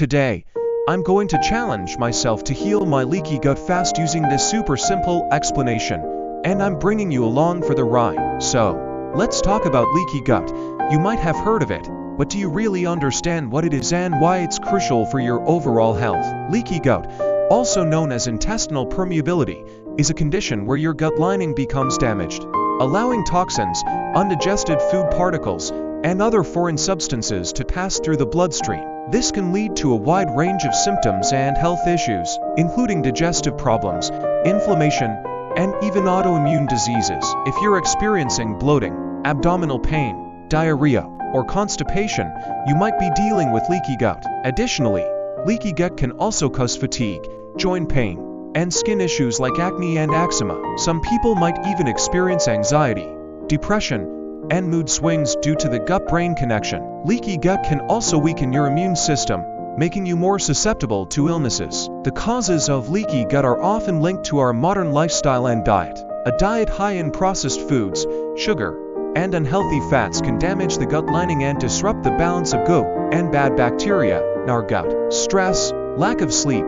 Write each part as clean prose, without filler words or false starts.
Today, I'm going to challenge myself to heal my leaky gut fast using this super simple explanation, and I'm bringing you along for the ride. So, let's talk about leaky gut. You might have heard of it, but do you really understand what it is and why it's crucial for your overall health? Leaky gut, also known as intestinal permeability, is a condition where your gut lining becomes damaged, allowing toxins, undigested food particles, and other foreign substances to pass through the bloodstream. This can lead to a wide range of symptoms and health issues, including digestive problems, inflammation, and even autoimmune diseases. If you're experiencing bloating, abdominal pain, diarrhea, or constipation, you might be dealing with leaky gut. Additionally, leaky gut can also cause fatigue, joint pain, and skin issues like acne and eczema. Some people might even experience anxiety, depression, and mood swings due to the gut-brain connection. Leaky gut can also weaken your immune system, making you more susceptible to illnesses. The causes of leaky gut are often linked to our modern lifestyle and diet. A diet high in processed foods, sugar, and unhealthy fats can damage the gut lining and disrupt the balance of good and bad bacteria in our gut. Stress, lack of sleep,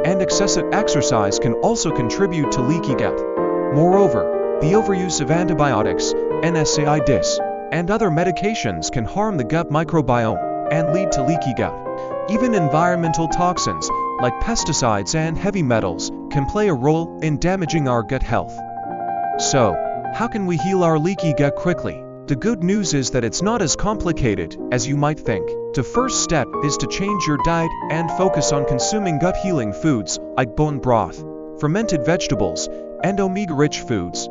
and excessive exercise can also contribute to leaky gut. Moreover, the overuse of antibiotics, NSAIDs, and other medications can harm the gut microbiome and lead to leaky gut. Even environmental toxins, like pesticides and heavy metals, can play a role in damaging our gut health. So, how can we heal our leaky gut quickly? The good news is that it's not as complicated as you might think. The first step is to change your diet and focus on consuming gut-healing foods like bone broth, fermented vegetables, and omega-rich foods.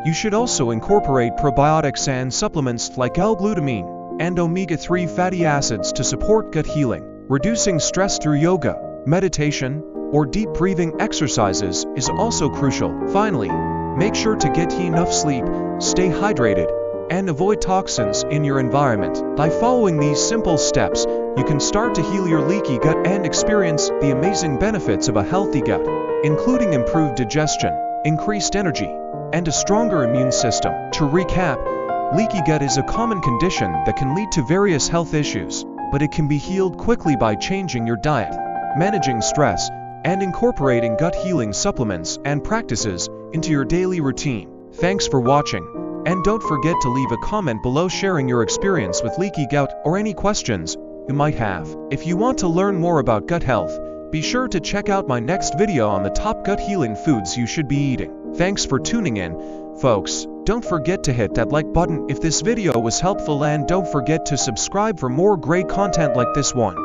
You should also incorporate probiotics and supplements like L-glutamine and omega-3 fatty acids to support gut healing. Reducing stress through yoga, meditation, or deep breathing exercises is also crucial. Finally, make sure to get enough sleep, stay hydrated, and avoid toxins in your environment. By following these simple steps, you can start to heal your leaky gut and experience the amazing benefits of a healthy gut, including improved digestion, increased energy, and a stronger immune system. To recap, leaky gut is a common condition that can lead to various health issues, but it can be healed quickly by changing your diet, managing stress, and incorporating gut-healing supplements and practices into your daily routine. Thanks for watching, and don't forget to leave a comment below sharing your experience with leaky gut or any questions you might have. If you want to learn more about gut health, be sure to check out my next video on the top gut-healing foods you should be eating. Thanks for tuning in, folks. Don't forget to hit that like button if this video was helpful, and don't forget to subscribe for more great content like this one.